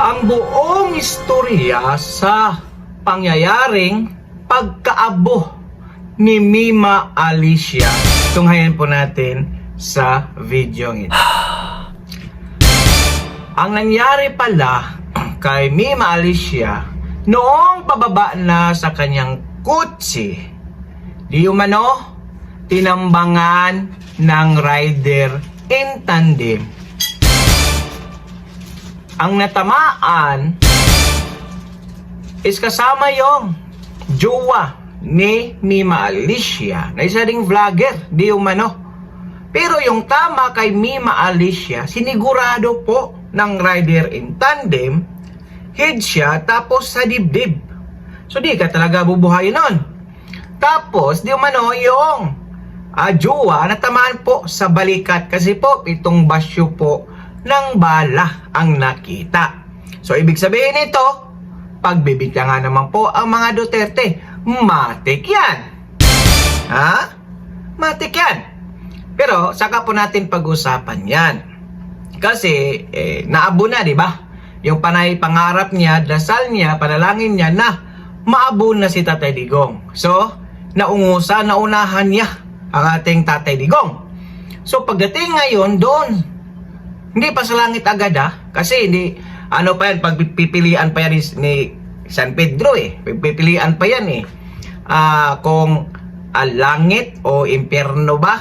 ang buong istorya sa pangyayaring pagkaabo ni Mima Alicia. Tunghayan po natin sa video ito. Ang nangyari pala kay Mima Alicia noong pababa na sa kanyang kotse, di umano tinambangan ng rider in tandem. Ang natamaan is kasama yung jowa ni Mima Alicia na isa ding vlogger, di umano. Pero yung tama kay Mima Alicia, sinigurado po ng rider in tandem, head siya tapos sa dibdib. So di ka talaga bubuhayin nun. Tapos di umano yung jowa natamaan po sa balikat kasi po itong basyo po ng bala ang nakita. So ibig sabihin nito, pagbibigyan naman po ang mga Duterte, matik yan. Ha? Matik yan. Pero saka po natin pag-usapan yan. Kasi naabo na, di ba? Yung panay pangarap niya, dasal niya, panalangin niya na maabo na si Tatay Digong. So, naunahan niya ang ating Tatay Digong. So pagdating ngayon doon, hindi pa sa langit agad kasi hindi, ano pa yan, pagpipilian pa yan ni San Pedro pipilian pa yan kung langit o impyerno ba.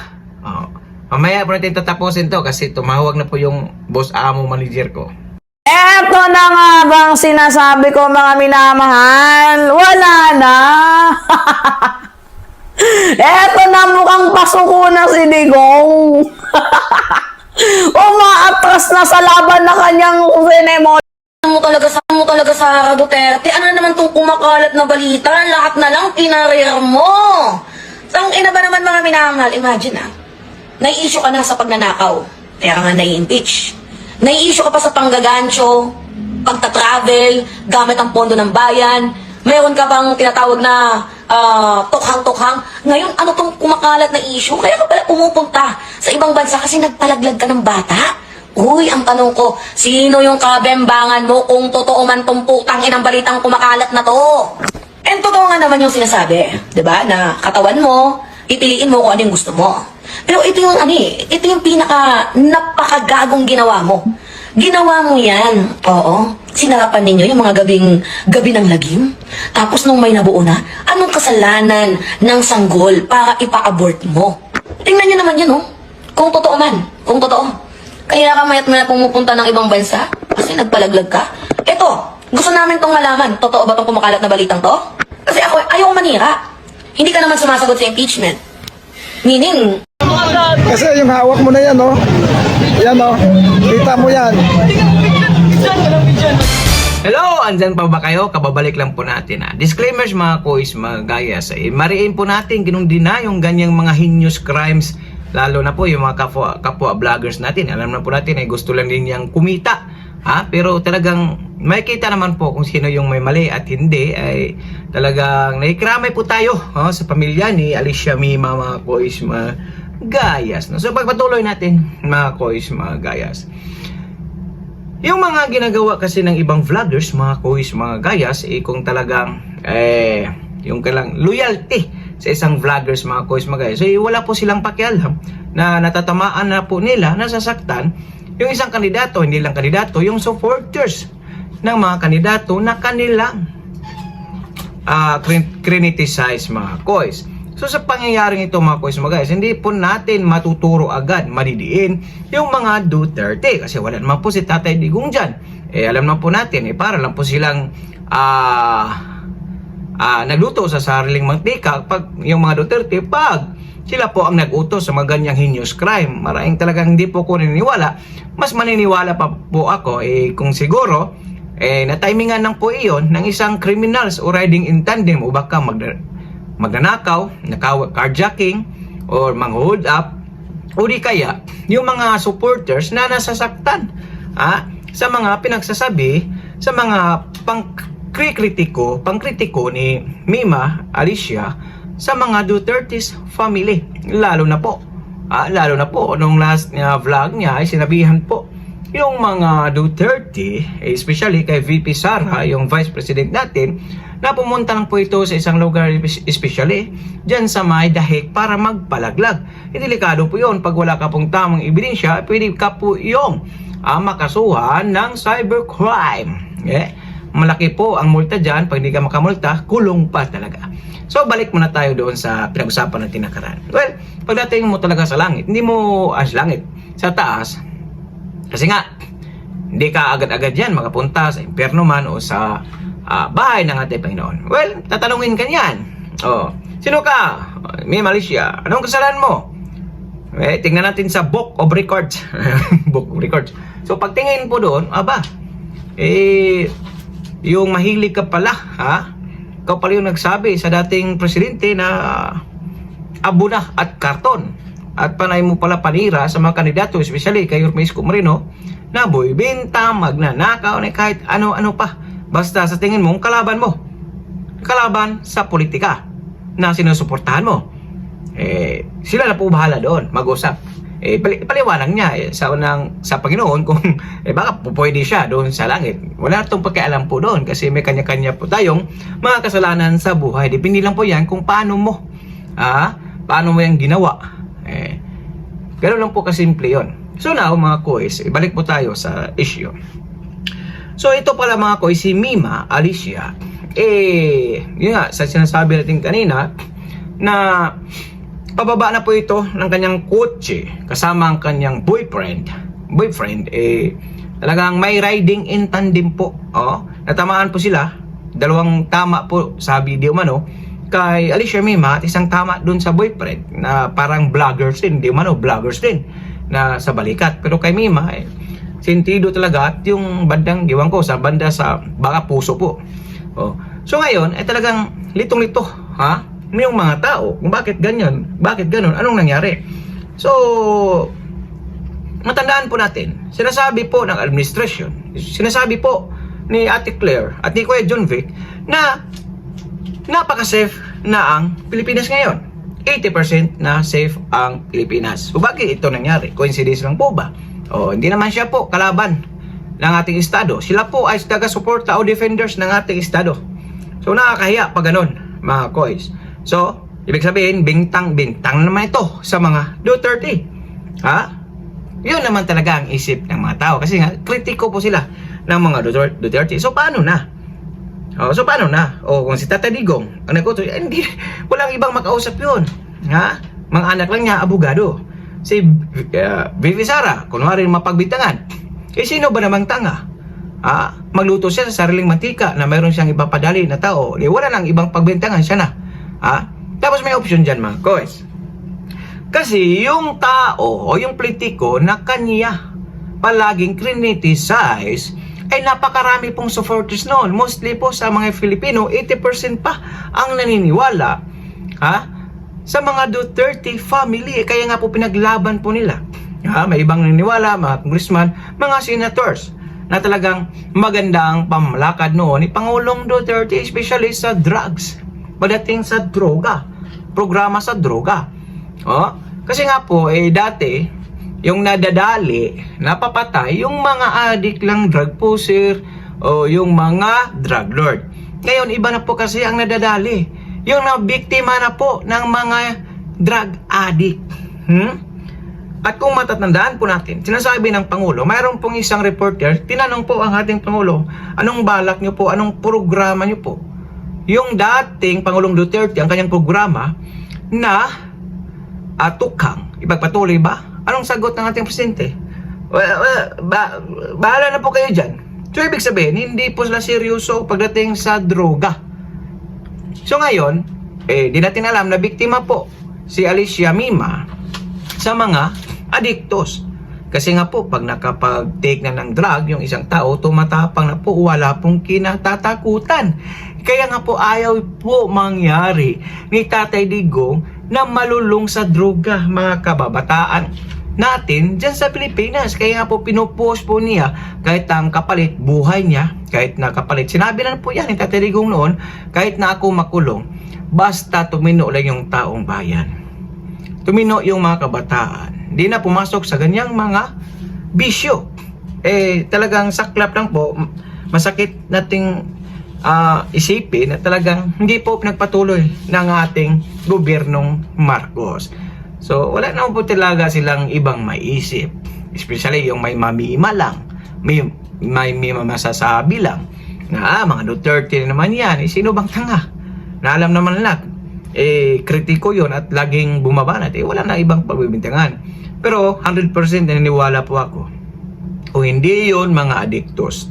Mamaya po natin tatapusin to kasi tumawag na po yung boss amo manager ko. Eto na nga bang sinasabi ko mga minamahal, wala na. Eto na mukhang pasuko na si Digong. Umaatras na sa laban na kanyang sinemon. Mo talaga sa Duterte. Ano na naman tong kumakalat na balita? Lahat na lang pinarir mo. Ang ina ba naman mga minamahal? Imagine nai-issue ka na sa pagnanakaw. Kaya nga nai-impeach. Nai-issue ka pa sa panggagancho, pagta-travel, gamit ang pondo ng bayan. Mayroon ka bang tinatawag na tukhang-tukhang. Ngayon, ano tong kumakalat na issue? Kaya ka pala pumupunta sa ibang bansa kasi nagpalaglag ka ng bata? Uy, ang tanong ko, sino yung kabembangan mo kung totoo man tong putang inang balitang kumakalat na to? And totoo nga naman yung sinasabi, di ba? Na katawan mo, ipiliin mo kung ano yung gusto mo. Pero ito yung ito yung napakagagong ginawa mo. Ginawa mo yan. Oo. Sinarapan ninyo yung mga gabi ng lagim. Tapos nung may nabuo na, anong kasalanan ng sanggol para ipa-abort mo? Tingnan nyo naman yan, Kung totoo man. Kung totoo. Kaya ka mayat-maya pumupunta ng ibang bansa kasi nagpalaglag ka. Eto, gusto namin tong malaman. Totoo ba tong kumakalat na balitang to? Kasi ako, ayaw manira. Hindi ka naman sumasagot sa impeachment. Meaning, kasi yung hawak mo na yan, yan, kita mo yan. Hello, andyan pa ba kayo? Kababalik lang po natin Disclaimers mga kois, mga gayas. Mariin po natin, ginundi na yung ganyang mga heinous crimes. Lalo na po yung mga kapwa vloggers natin. Alam na po natin ay gusto lang din niyang kumita. Pero talagang makikita naman po kung sino yung may mali at hindi. Ay talagang naikramay po tayo sa pamilya ni Alicia Mima, mga kois, mga gayas. So pagpatuloy natin mga kois, mga gayas. Yung mga ginagawa kasi ng ibang vloggers, mga kois, mga gayas, kung talagang yung kailang loyalty sa isang vloggers, mga kois, mga gayas, wala po silang pakialam na natatamaan na po nila, nasasaktan yung isang kandidato, hindi lang kandidato, yung supporters ng mga kandidato na kanilang criticize, mga kois. So sa pangyayaring ito, mga kois, mga guys, hindi po natin matuturo agad, madidiin yung mga Duterte kasi wala naman po si Tatay Digong dyan. Alam na po natin, para lang po silang nagluto sa sariling mantika pag yung mga Duterte, pag sila po ang nag-utos sa mga ganyang heinous crime. Maraming talagang hindi po ko naniniwala. Mas maniniwala pa po ako kung siguro na-timingan lang po iyon ng isang criminals o riding in tandem o baka magnanakaw, carjacking, or mang-hold up, o di kaya yung mga supporters na nasasaktan sa mga pinagsasabi, sa mga pangkritiko ni Mima Alicia sa mga Duterte's family. Lalo na po nung last vlog niya ay sinabihan po yung mga Duterte, especially kay VP Sara, yung Vice President natin, na pumunta lang po ito sa isang lugar, especially dyan sa may dahig para magpalaglag. Delikado po yun. Pag wala ka pong tamang ebidensya, pwede ka po yung makasuhan ng cybercrime. Malaki po ang multa dyan. Pag hindi ka makamulta, kulong pa talaga. So, balik muna tayo doon sa pinag-usapan ng tinakaran. Well, pagdating mo talaga sa langit, hindi mo langit, sa taas, kasi nga, hindi ka agad-agad yan makapunta sa impyerno man o sa bahay ng ating Panginoon. Well, tatanungin ka niyan. Sino ka? May Alicia. Anong kasalanan mo? Tingnan natin sa Book of Records. Book of Records. So, pagtingin po doon, yung mahilig ka pala, ikaw pala yung nagsabi sa dating presidente na abo na at karton. At panay mo pala panira sa mga kandidato, especially kay Yorme Isko Moreno, na boybinta, magnanakaw, na kahit ano-ano pa. Basta sa tingin mo, kalaban mo. Kalaban sa politika na sinusuportahan mo. Sila na po bahala doon, mag-usap. Paliwanag niya sa Panginoon kung baka pwede siya doon sa langit. Wala itong pakialam po doon kasi may kanya-kanya po tayong mga kasalanan sa buhay. Depende lang po yan kung paano mo yung ginawa. Pero lang po kasimple yun. So now mga kois, ibalik po tayo sa issue. So ito pala mga kois, si Mima Alicia, yun nga, sa sinasabi natin kanina, na pababa na po ito ng kanyang kotse kasama ang kanyang boyfriend, talagang may riding in tandem po. Natamaan po sila, dalawang tama po sa video kay Alicia Mima at isang tama dun sa boyfriend na parang vloggers din, vloggers din na sa balikat. Pero kay Mima, sentido talaga at yung bandang, iwan ko, sa banda sa baka puso po. So ngayon, talagang litong-lito, yung mga tao, kung bakit ganyan, bakit ganon, anong nangyari. So, matandaan po natin, sinasabi po ng administration, sinasabi po ni Ate Claire at ni Kuya John Vic na napaka-safe na ang Pilipinas ngayon. 80% na safe ang Pilipinas. So bakit ito nangyari? Coincidence lang po ba? Hindi naman siya po kalaban ng ating estado. Sila po ay taga-suporta o defenders ng ating estado. So nakakahiya pag ganun, mga kois. So, ibig sabihin, bintang-bintang naman ito sa mga Duterte. Yun naman talaga ang isip ng mga tao. Kasi nga, kritiko po sila ng mga Duterte. So paano na? Kung si Tata Digong ang nagkuto, hindi, walang ibang makausap yun. Mga anak lang niya, abogado. Si VP Sara, kunwari mapagbitangan. Sino ba namang tanga? Magluto siya sa sariling mantika na mayroon siyang ipapadali na tao. Wala nang ibang pagbintangan siya na. Tapos may option dyan mga kois. Kasi yung tao o yung politiko na kanya palaging criticize, ay napakarami pong supporters noon. Mostly po sa mga Filipino, 80% pa ang naniniwala sa mga Duterte family. Kaya nga po pinaglaban po nila. May ibang naniniwala, mga congressman, mga senators, na talagang maganda ang pamalakad noon ni Pangulong Duterte, especially sa drugs. Pagdating sa droga, programa sa droga. Kasi nga po, dati, yung nadadali, napapatay, yung mga addict lang, drug pusher, o yung mga drug lord. Ngayon, iba na po kasi ang nadadali. Yung nabiktima na po ng mga drug addict. At kung matatandaan po natin, sinasabi ng Pangulo, mayroon pong isang reporter, tinanong po ang ating Pangulo, anong balak nyo po, anong programa nyo po? Yung dating Pangulong Duterte, ang kanyang programa na tukang, ipagpatuloy ba? Anong sagot ng ating presidente? Bahala na po kayo dyan. So, ibig sabihin, hindi po sila seryoso pagdating sa droga. So, ngayon, di natin alam na biktima po si Alicia Mima sa mga adiktos. Kasi nga po, pag nakapag-take na ng drug, yung isang tao, tumatapang na po, wala pong kinatatakutan. Kaya nga po, ayaw po mangyari ni Tatay Digong na malulong sa droga, mga kababataan natin dyan sa Pilipinas. Kaya nga po pinupost po niya kahit ang kapalit buhay niya, kahit na kapalit, sinabi na po yan ni Tatay Digong noon, kahit na ako makulong, basta tumino lang yung taong bayan, tumino yung mga kabataan, di na pumasok sa ganyang mga bisyo. talagang saklap lang po, masakit nating isipin na talagang hindi po pinagpatuloy ng ating gobyernong Marcos. So, wala naman po talaga silang ibang maisip. Especially yung may mamima lang, may masasabi lang na mga Duterte naman yan, sino bang tanga? Na alam naman lang, kritiko yon at laging bumabanat, wala na ibang pagbibintangan. Pero 100% naniniwala po ako, kung hindi yon mga adiktos,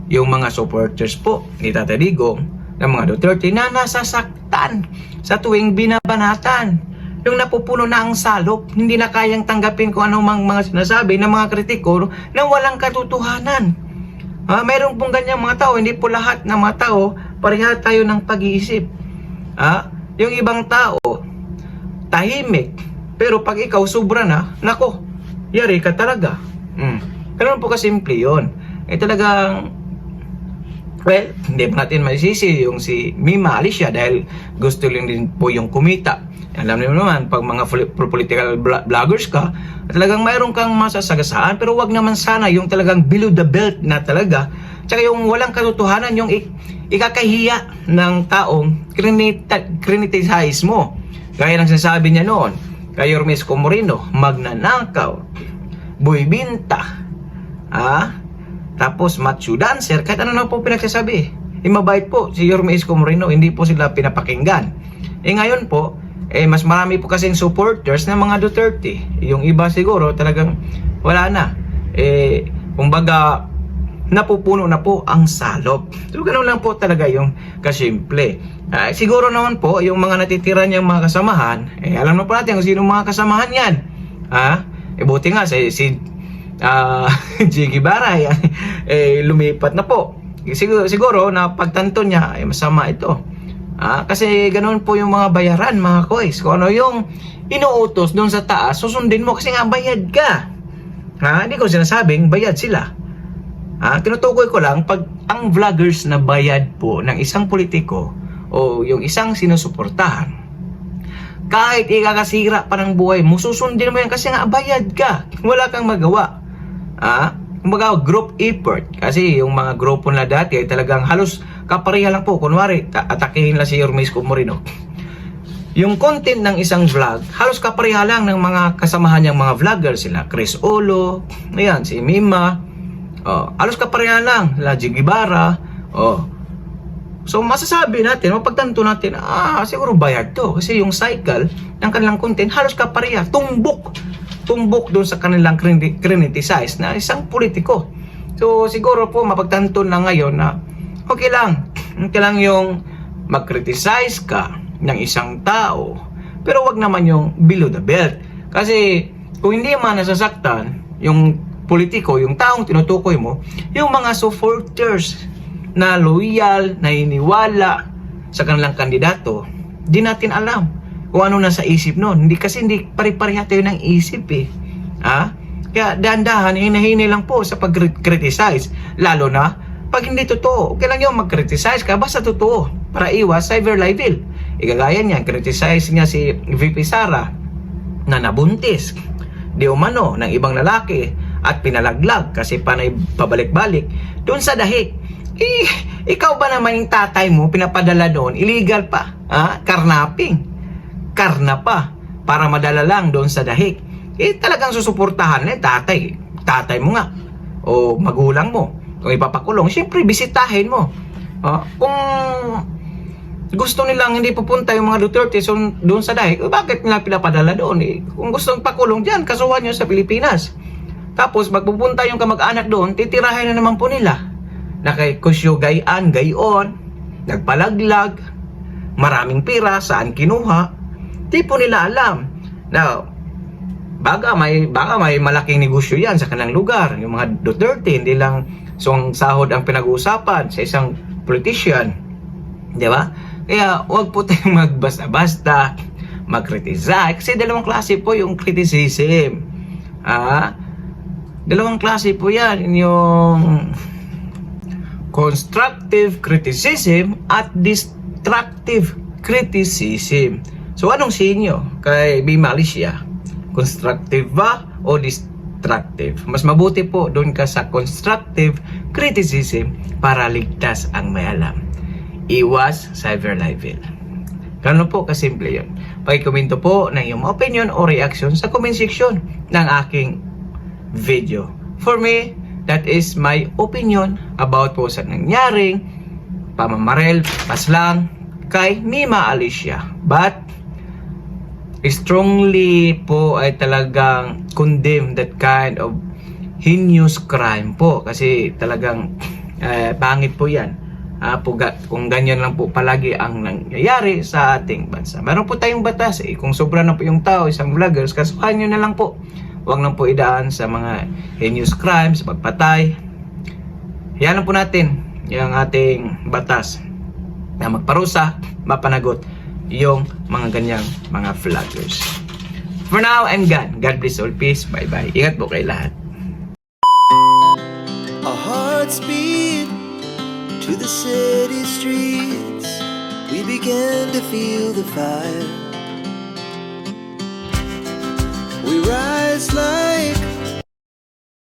yung mga supporters po ni Tata Digong ng mga Duterte na nasasaktan sa tuwing binabanatan, yung napupuno na ang salop, hindi na kayang tanggapin kung anong mga sinasabi ng mga kritiko na walang katotohanan. Mayroon pong ganyang mga tao, hindi po lahat ng mga tao pareha tayo ng pag-iisip. Yung ibang tao tahimik, pero pag ikaw sobra na, nako, yari ka talaga. Ganun po kasimple yun. Talagang, well, hindi pa natin masisi yung si Mima Alicia dahil gusto lang din po yung kumita. Alam niyo naman, pag mga political vloggers ka, talagang mayroon kang masasagasaan, pero wag naman sana yung talagang below the belt na talaga. Tsaka yung walang katotohanan, yung ikakahiya ng taong criticize mo. Gaya ng sinasabi niya noon, kay Yorme Isko Moreno, magnanakaw, buybinta, tapos macho dancer, kahit ano na po pinagsasabi. Mabait po si Yorme Isko Moreno, hindi po sila pinapakinggan. Ngayon po, mas marami po kasing supporters ng mga Duterte. Yung iba siguro talagang wala na. Kumbaga, napupuno na po ang salop. So, ganun lang po talaga yung kasimple. Siguro naman po, yung mga natitira niyang mga kasamahan, alam na po natin kung sino mga kasamahan yan. Buti nga, si Jiggy Baray, lumipat na po. Siguro na pagtanto niya, masama ito. Kasi ganun po yung mga bayaran, mga kois. Kung ano yung inuutos doon sa taas, susundin mo kasi nga bayad ka. Hindi ko sinasabing bayad sila. Tinutukoy ko lang, pag ang vloggers na bayad po ng isang politiko o yung isang sinusuportahan, kahit ikakasira pa ng buhay mo, susundin mo yan kasi nga bayad ka. Wala kang magawa. Kumbaga, group effort. Kasi yung mga grupo na dati ay talagang halos kapareha lang po. Kunwari, atakihin lang si Yorme Isko Moreno. Yung content ng isang vlog, halos kapareha lang ng mga kasamahan niyang mga vlogger. Sila Chris Olo, ayan, si Mima. Halos kapareha lang. Laji Gibara. So, masasabi natin, mapagtanto natin, siguro bayad to. Kasi yung cycle ng kanilang content, halos kapareha. Tumbok doon sa kanilang criticize na isang politiko. So, siguro po mapagtanto na ngayon na okay lang yung mag-criticize ka ng isang tao, pero wag naman yung below the belt. Kasi kung hindi man nasasaktan yung politiko, yung taong tinutukoy mo, yung mga supporters na loyal, na iniwala sa kanilang kandidato, di natin alam kung ano nasa isip noon. Hindi pare-pareha tayo ng isip Kaya dahan-dahan, hinahinay lang po sa pag-criticize. Lalo na pag hindi totoo. Okay lang yung mag-criticize ka, basta totoo, para iwas cyber libel. Igagaya niya, criticize niya si VP Sara na nabuntis di umano ng ibang lalaki at pinalaglag kasi panay pabalik-balik doon sa dahig. Ikaw ba naman yung tatay mo pinapadala doon, illegal pa, karnaping, karna pa, para madala lang doon sa dahig. Talagang susuportahan tatay mo nga, o magulang mo. Kung ipapakulong, syempre bisitahin mo. Kung gusto nilang hindi pupunta yung mga Duterte doon sa dahig, bakit nila pinapadala doon? Kung gusto pakulong dyan, kasuhan nyo sa Pilipinas. Tapos magpupunta yung kamag-anak doon, titirahin na naman po nila. Na kay Kusyo gayon, nagpalaglag, maraming pira, saan kinuha. Di po nila alam. Now, baka may malaking negosyo yan sa kanilang lugar. Yung mga Duterte, hindi lang sahod ang pinag-uusapan sa isang politician. Di ba? Kaya huwag po tayong magbasta-basta, mag-criticize. Kasi dalawang klase po yung criticism. Dalawang klase po yan. Yung constructive criticism at destructive criticism. So, anong sa inyo kay Mima Alicia? Constructive ba o destructive. Mas mabuti po doon ka sa constructive criticism para ligtas ang may alam. Iwas cyberlibel. Ganun po kasimple yun. Pakikomento po ng iyong opinion o reaction sa comment section ng aking video. For me, that is my opinion about po sa nangyaring pamamarel, paslang kay Mima Alicia. But strongly po ay talagang condemn that kind of heinous crime po kasi talagang pangit po yan. Pugat kung ganyan lang po palagi ang nangyayari sa ating bansa. Meron po tayong batas kung sobra na po yung tao, isang vloggers, kasuhan nyo na lang po. Huwag lang po idaan sa mga heinous crimes, pagpatay. Yan lang po natin yung ating batas na magparusa, mapanagot yung mga ganyang mga vloggers. For now, I'm gone. God bless all. Peace. Bye-bye. Ingat po kayo lahat. Our hearts beat to the city streets. We began to feel the fire. We rise like